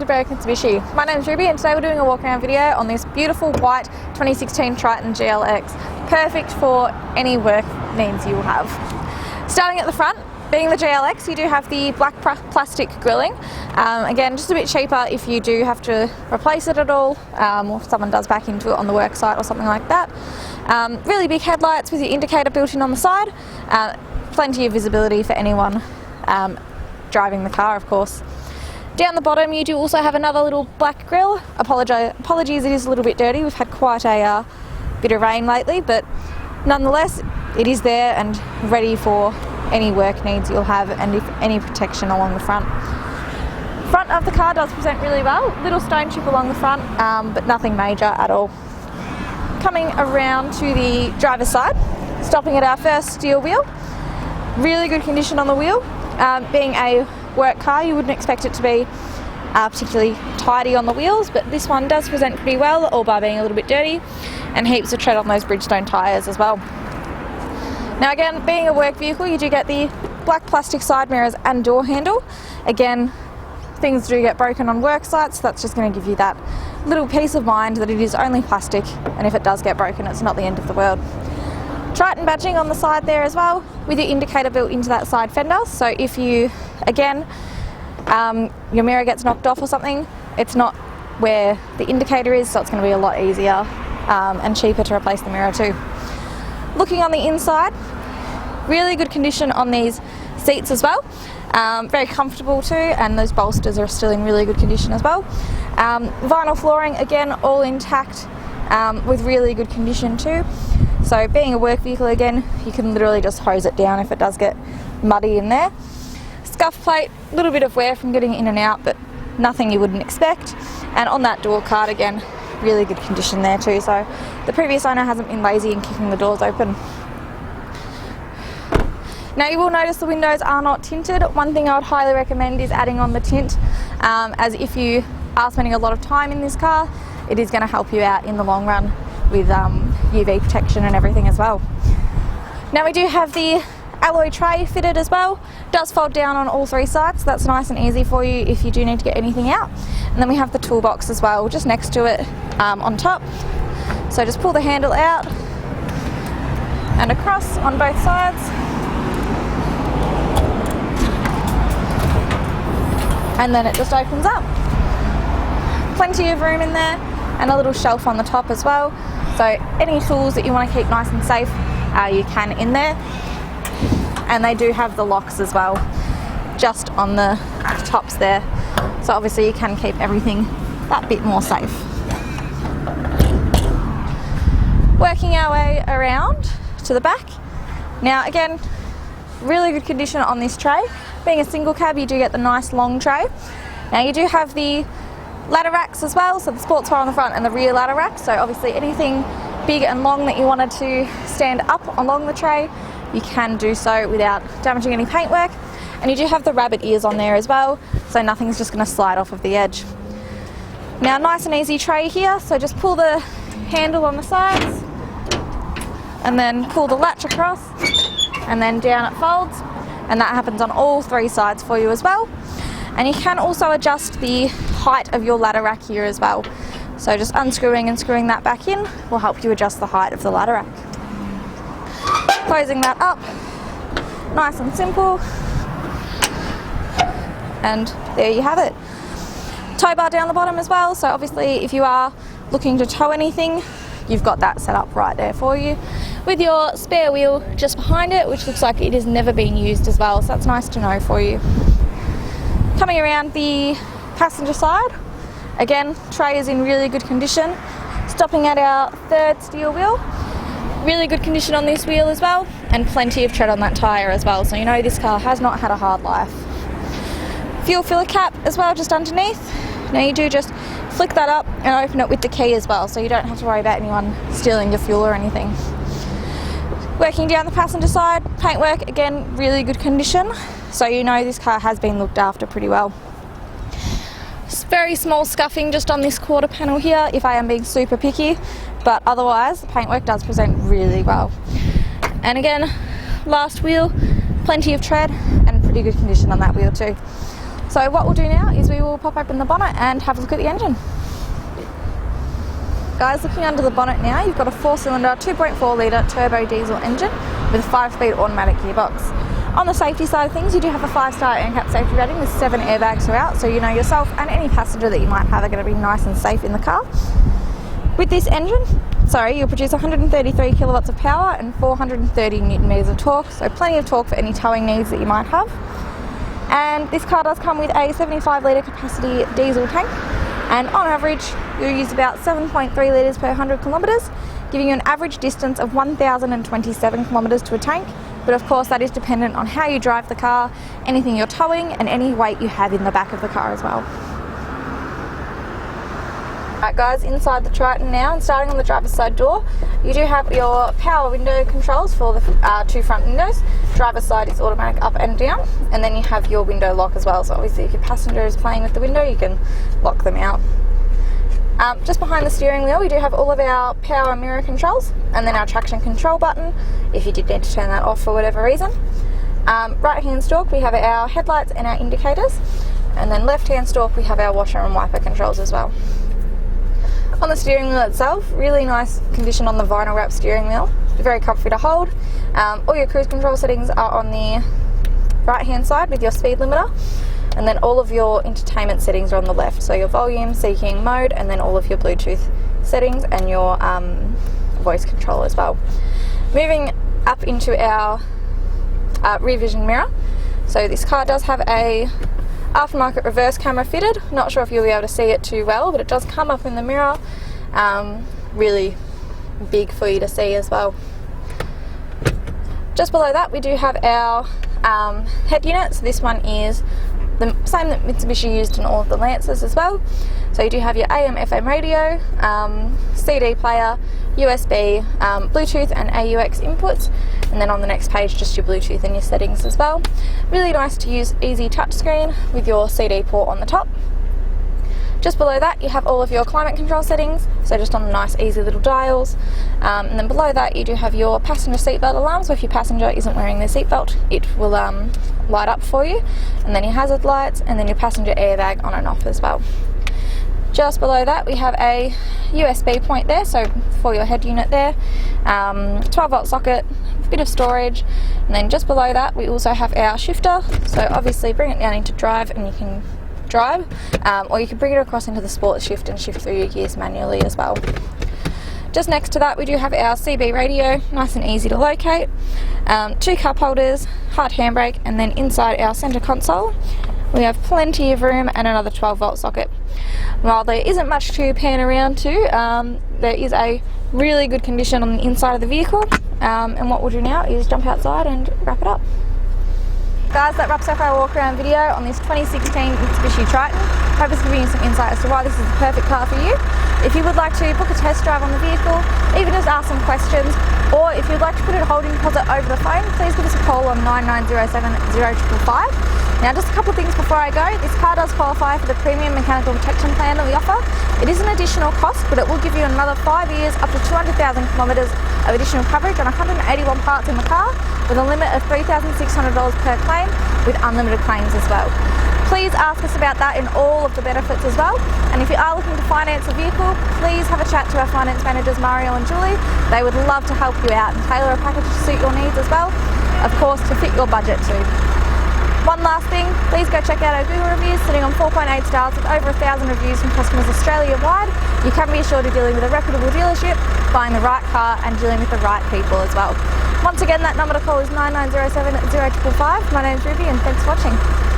to Berwick Mitsubishi. My name is Ruby and today we're doing a walk around video on this beautiful white 2016 Triton GLX. Perfect for any work needs you will have. Starting at the front, being the GLX, you do have the black plastic grilling. Again, just a bit cheaper if you do have to replace it at all, or if someone does back into it on the work site or something like that. Really big headlights with your indicator built in on the side. Plenty of visibility for anyone driving the car, of course. Down the bottom you do also have another little black grille. Apologies, it is a little bit dirty. We've had quite a bit of rain lately, but nonetheless it is there and ready for any work needs you'll have, and if any protection along the front. Front of the car does present really well. Little stone chip along the front, but nothing major at all. Coming around to the driver's side, stopping at our first steel wheel. Really good condition on the wheel. Being a work car, you wouldn't expect it to be particularly tidy on the wheels, but this one does present pretty well, all by being a little bit dirty, and heaps of tread on those Bridgestone tyres as well. Now again, being a work vehicle, you do get the black plastic side mirrors and door handle. Again, things do get broken on work sites, so that's just going to give you that little peace of mind that it is only plastic, and if it does get broken, it's not the end of the world. Triton badging on the side there as well, with your indicator built into that side fender, so if you, again, your mirror gets knocked off or something, it's not where the indicator is, so it's going to be a lot easier and cheaper to replace the mirror too. Looking on the inside, really good condition on these seats as well. Very comfortable too, and those bolsters are still in really good condition as well. Vinyl flooring, again, all intact, with really good condition too. So being a work vehicle, again, you can literally just hose it down if it does get muddy in there. Scuff plate, a little bit of wear from getting in and out, but nothing you wouldn't expect. And on that door card, again, really good condition there too, so the previous owner hasn't been lazy in kicking the doors open. Now you will notice the windows are not tinted. One thing I would highly recommend is adding on the tint, as if you are spending a lot of time in this car, it is going to help you out in the long run with UV protection and everything as well. Now we do have the alloy tray fitted as well. It does fold down on all three sides, so that's nice and easy for you if you do need to get anything out. And then we have the toolbox as well, just next to it on top. So just pull the handle out and across on both sides. And then it just opens up. Plenty of room in there, and a little shelf on the top as well. So any tools that you want to keep nice and safe, you can in there. And they do have the locks as well, just on the tops there. So obviously you can keep everything that bit more safe. Working our way around to the back. Now again, really good condition on this tray. Being a single cab, you do get the nice long tray. Now you do have the ladder racks as well, so the sports bar on the front and the rear ladder rack. So obviously anything big and long that you wanted to stand up along the tray, you can do so without damaging any paintwork. And you do have the rabbit ears on there as well, so nothing's just going to slide off of the edge. Now nice and easy tray here, so just pull the handle on the sides and then pull the latch across, and then down it folds, and that happens on all three sides for you as well. And you can also adjust the height of your ladder rack here as well. So just unscrewing and screwing that back in will help you adjust the height of the ladder rack. Closing that up, nice and simple. And there you have it. Tow bar down the bottom as well, so obviously if you are looking to tow anything, you've got that set up right there for you, with your spare wheel just behind it, which looks like it has never been used as well, so that's nice to know for you. Coming around the passenger side, again, tray is in really good condition. Stopping at our third steel wheel, really good condition on this wheel as well, and plenty of tread on that tyre as well, so you know this car has not had a hard life. Fuel filler cap as well, just underneath. Now you do just flick that up and open it with the key as well, so you don't have to worry about anyone stealing your fuel or anything. Working down the passenger side, paintwork, again, really good condition, so you know this car has been looked after pretty well. Very small scuffing just on this quarter panel here, if I am being super picky, but otherwise the paintwork does present really well. And again, last wheel, plenty of tread and pretty good condition on that wheel too. So what we'll do now is we will pop open the bonnet and have a look at the engine. Guys, looking under the bonnet now, you've got a 4-cylinder 2.4 litre turbo diesel engine with a 5-speed automatic gearbox. On the safety side of things, you do have a 5-star ANCAP safety rating with 7 airbags throughout, so you know yourself and any passenger that you might have are going to be nice and safe in the car. With this engine, you'll produce 133 kilowatts of power and 430 newton meters of torque, so plenty of torque for any towing needs that you might have. And this car does come with a 75 litre capacity diesel tank, and on average you'll use about 7.3 litres per 100 kilometres, giving you an average distance of 1,027 kilometres to a tank. But of course that is dependent on how you drive the car, anything you're towing and any weight you have in the back of the car as well. Alright guys, inside the Triton now, and starting on the driver's side door, you do have your power window controls for the 2 front windows. Driver's side is automatic up and down, and then you have your window lock as well, so obviously if your passenger is playing with the window you can lock them out. Just behind the steering wheel we do have all of our power mirror controls, and then our traction control button if you did need to turn that off for whatever reason. Right hand stalk we have our headlights and our indicators, and then left hand stalk we have our washer and wiper controls as well. On the steering wheel itself, really nice condition on the vinyl wrap steering wheel, very comfy to hold. All your cruise control settings are on the right hand side with your speed limiter, and then all of your entertainment settings are on the left, so your volume, seeking mode, and then all of your Bluetooth settings and your voice control as well. Moving up into our rear vision mirror, so this car does have a aftermarket reverse camera fitted. Not sure if you'll be able to see it too well, but it does come up in the mirror, really big for you to see as well. Just below that we do have our head unit, so this one is the same that Mitsubishi used in all of the Lancers as well. So you do have your AM FM radio, CD player, USB, Bluetooth and AUX inputs, and then on the next page just your Bluetooth and your settings as well. Really nice to use, easy touchscreen with your CD port on the top. Just below that you have all of your climate control settings, so just on the nice easy little dials. And then below that you do have your passenger seatbelt alarm, so if your passenger isn't wearing their seatbelt it will light up for you, and then your hazard lights, and then your passenger airbag on and off as well. Just below that we have a USB point there, so for your head unit there, 12-volt socket, a bit of storage, and then just below that we also have our shifter, so obviously bring it down into drive and you can drive, or you can bring it across into the sport shift and shift through your gears manually as well. Just next to that we do have our CB radio, nice and easy to locate, 2 cup holders, hard handbrake, and then inside our centre console we have plenty of room and another 12-volt socket. While there isn't much to pan around to, there is a really good condition on the inside of the vehicle, and what we'll do now is jump outside and wrap it up. Guys, that wraps up our walk around video on this 2016 Mitsubishi Triton. Hope it's giving you some insight as to why this is the perfect car for you. If you would like to book a test drive on the vehicle, even just ask some questions, or if you'd like to put a holding deposit over the phone, please give us a call on 9907 0555. Now just a couple of things before I go. This car does qualify for the premium mechanical protection plan that we offer. It is an additional cost, but it will give you another 5 years up to 200,000 kilometres of additional coverage on 181 parts in the car, with a limit of $3,600 per claim, with unlimited claims as well. Please ask us about that in all of the benefits as well. And if you are looking to finance a vehicle, please have a chat to our finance managers Mario and Julie. They would love to help you out and tailor a package to suit your needs as well, of course to fit your budget too. One last thing, please go check out our Google reviews, sitting on 4.8 stars with over 1,000 reviews from customers Australia-wide. You can be assured of dealing with a reputable dealership, buying the right car and dealing with the right people as well. Once again, that number to call is 9907 0555. My name's Ruby and thanks for watching.